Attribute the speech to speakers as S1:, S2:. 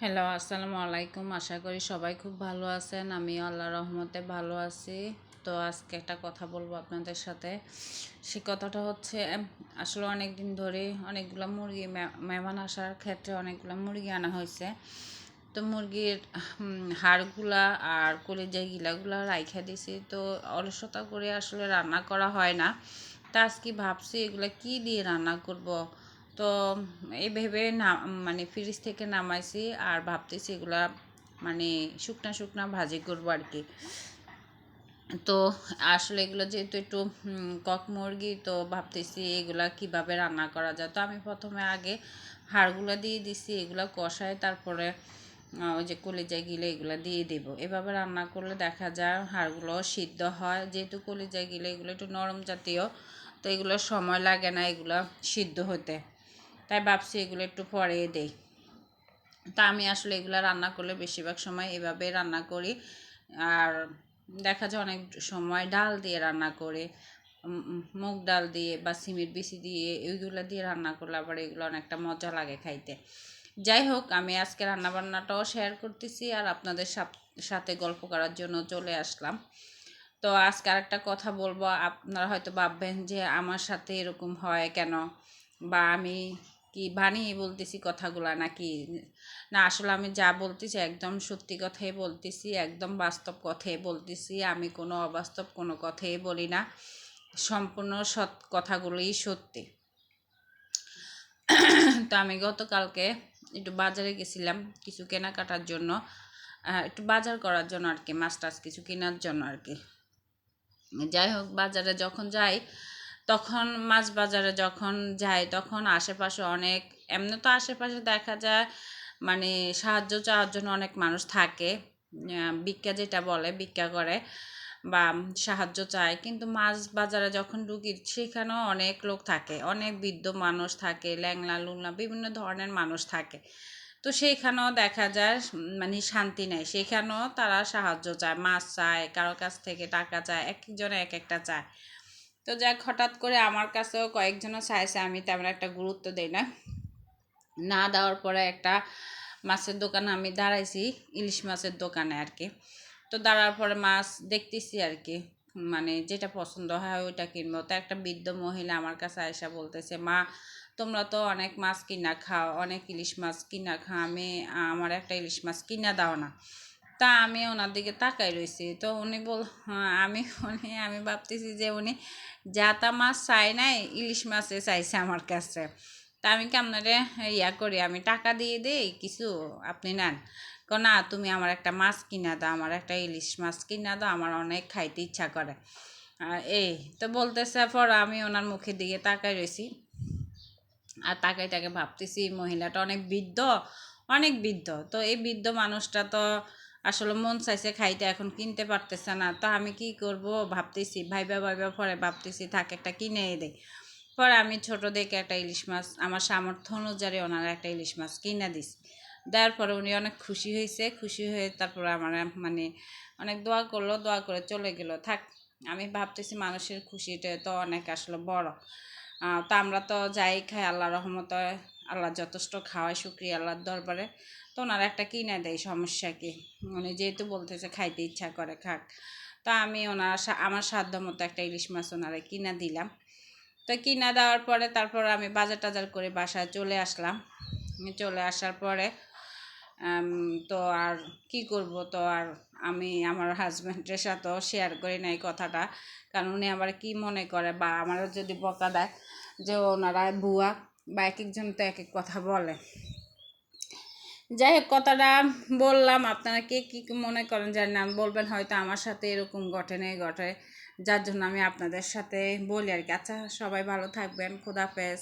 S1: Hello, আসসালামু আলাইকুম। আশা করি সবাই খুব ভালো আছেন। আমিও আল্লাহর রহমতে ভালো আছি। তো আজকে একটা কথা বলবো আপনাদের সাথে। সে কথাটা হচ্ছে আসলে অনেক দিন ধরে অনেকগুলো মুরগি মেহমান আসার ক্ষেত্রে অনেকগুলো মুরগি আনা হয়েছে। তো মুরগির হাড়গুলা আর কলিজা গিলাগুলা রাইখা দিছি। তো অলসতা করে আসলে রান্না করা হয় না। তা আজকে ভাবছি এগুলা কি দিয়ে রান্না করব। তো এই ভেবে না মানে ফ্রিজ থেকে নামাইছি আর ভাবতেছি এগুলা মানে শুকনা শুকনা ভাজি করবো আর কি। তো আসলে এগুলো যেহেতু একটু কক মুরগি, তো ভাবতেছি এগুলা কিভাবে রান্না করা যায়। তো আমি প্রথমে আগে হাড়গুলো দিয়ে দিছি, এগুলো কষায় তারপরে ওই যে কলিজা গিলে এগুলো দিয়ে দেবো। এভাবে রান্না করলে দেখা যায় হাড়গুলো সিদ্ধ হয়, যেহেতু কলিজা গিলে এগুলো একটু নরম জাতীয়, তো এগুলো সময় লাগে না এগুলো সিদ্ধ হতে। তাই ভাবছি এগুলো একটু পরে দেই। তা আমি আসলে এগুলো রান্না করলে বেশিরভাগ সময় এভাবে রান্না করি। আর দেখা যায় অনেক সময় ডাল দিয়ে রান্না করে, মুগ ডাল দিয়ে বা সিমের বিচি দিয়ে এইগুলো দিয়ে রান্না করলে আবার এগুলো অনেকটা মজা লাগে খাইতে। যাই হোক, আমি আজকে রান্নাবান্নাটাও শেয়ার করতেছি আর আপনাদের সাথে গল্প করার জন্য চলে আসলাম। তো আজকে আরেকটা কথা বলবো, আপনারা হয়তো ভাববেন যে আমার সাথে এরকম হয় কেন, বা আমি কি বানিয়ে বলতেছি কথাগুলা নাকি। না, আসলে আমি যা বলতেছি একদম সত্যি কথাই বলতেছি, একদম বাস্তব কথাই বলতেছি। আমি কোনো অবাস্তব কোনো কথাই বলি না, সম্পূর্ণ সৎ কথাগুলোই সত্যি। তো আমি গতকালকে একটু বাজারে গেছিলাম কিছু কেনাকাটার জন্য, একটু বাজার করার জন্য আর কি, মাছ টাছ কিছু কেনার জন্য আর কি। যাই হোক, বাজারে যখন যাই তখন মাছ বাজারে যখন যাই তখন আশেপাশে অনেক, এমনি তো আশেপাশে দেখা যায় মানে সাহায্য চাওয়ার জন্য অনেক মানুষ থাকে, ভিক্ষা যেটা বলে ভিক্ষা করে বা সাহায্য চায়। কিন্তু মাছ বাজারে যখন ঢুকি সেখানেও অনেক লোক থাকে, অনেক বৃদ্ধ মানুষ থাকে, ল্যাংলা লুংলা বিভিন্ন ধরনের মানুষ থাকে। তো সেইখানেও দেখা যায় মানে শান্তি নেই, সেখানেও তারা সাহায্য চায়, মাছ চায়, কারো কাছ থেকে টাকা চায়, এক একজনে এক একটা চায়। তো যাক, হঠাৎ করে আমার কাছেও কয়েকজনও চাইছে, আমি তেমন একটা গুরুত্ব দিই না। না দেওয়ার পরে একটা মাছের দোকানে আমি দাঁড়াইছি, ইলিশ মাছের দোকানে আর কি। তো দাঁড়ার পরে মাছ দেখতেছি আর কি, মানে যেটা পছন্দ হয় ওইটা কিনবো। তো একটা বৃদ্ধ মহিলা আমার কাছে আয়সা বলতেছে, মা তোমরা তো অনেক মাছ কিনা খাও, অনেক ইলিশ মাছ কিনা খাও, আমার একটা ইলিশ মাছ কিনা দাও না। তা আমি ওনার দিকে তাকাই রয়েছি। তো উনি আমি ভাবতেছি যে উনি জাতা মাছ চাই নাই, ইলিশ মাছে চাইছে আমার কাছে। তা আমি কি আপনারে করি, আমি টাকা দিয়ে দেই কিছু, আপনি নেন। না, তুমি আমার একটা মাছ কিনা দাও, আমার একটা ইলিশ মাছ কিনা দাও, আমার অনেক খাইতে ইচ্ছা করে। এই তো বলতেছে, পর আমি ওনার মুখের দিকে তাকাই রয়েছি আর তাকাই তাকে ভাবতেছি মহিলাটা অনেক বৃদ্ধ, অনেক বৃদ্ধ। তো এই বৃদ্ধ মানুষটা তো আসলে মন চাইছে খাইতে, এখন কিনতে পারতেছে না। তো আমি কি করব ভাবতেছি, ভাইবা ভাইবা পরে ভাবতেছি থাক একটা কিনে দেই। পরে আমি ছোট দেখে একটা ইলিশ মাছ আমার সামর্থ্য অনুযায়ী ওনার একটা ইলিশ মাছ কিনে দিছি। দেওয়ার পরে উনি অনেক খুশি হয়েছে, খুশি হয়ে তারপরে আমার মানে অনেক দোয়া করলো, দোয়া করে চলে গেল। থাক, আমি ভাবতেছি মানুষের খুশিটা তো অনেক আসলে বড়। তো আমরা তো যাই খাই আল্লাহ রহমতে, আল্লাহ যথেষ্ট খাওয়াই, শুক্রিয়া আল্লাহর দরবারে। তো ওনারা একটা কিনে দেয়, সমস্যা কি। উনি যেহেতু বলতেছে খাইতে ইচ্ছা করে খাক। তা আমি আমার সাধ্য মতো একটা ইলিশ মাছ ওনারা কিনা দিলাম। তো কিনা দেওয়ার পরে তারপর আমি বাজার টাজার করে বাসায় চলে আসলাম। চলে আসার পরে তো আর কি করব, তো আর আমি আমার হাজব্যান্ডের সাথেও শেয়ার করি নাই কথাটা, কারণ উনি আবার কি মনে করে বা আমারও যদি বকা দেয় যে ওনারা বুয়া, বা এক একজন তো এক এক কথা বলে। যাই হোক, কথাটা বললাম, আপনারা কে কী মনে করেন জানি না, বলবেন হয়তো আমার সাথে এরকম ঘটে, যার জন্য আমি আপনাদের সাথে বলি আর কি। আচ্ছা, সবাই ভালো থাকবেন, খোদাফেজ।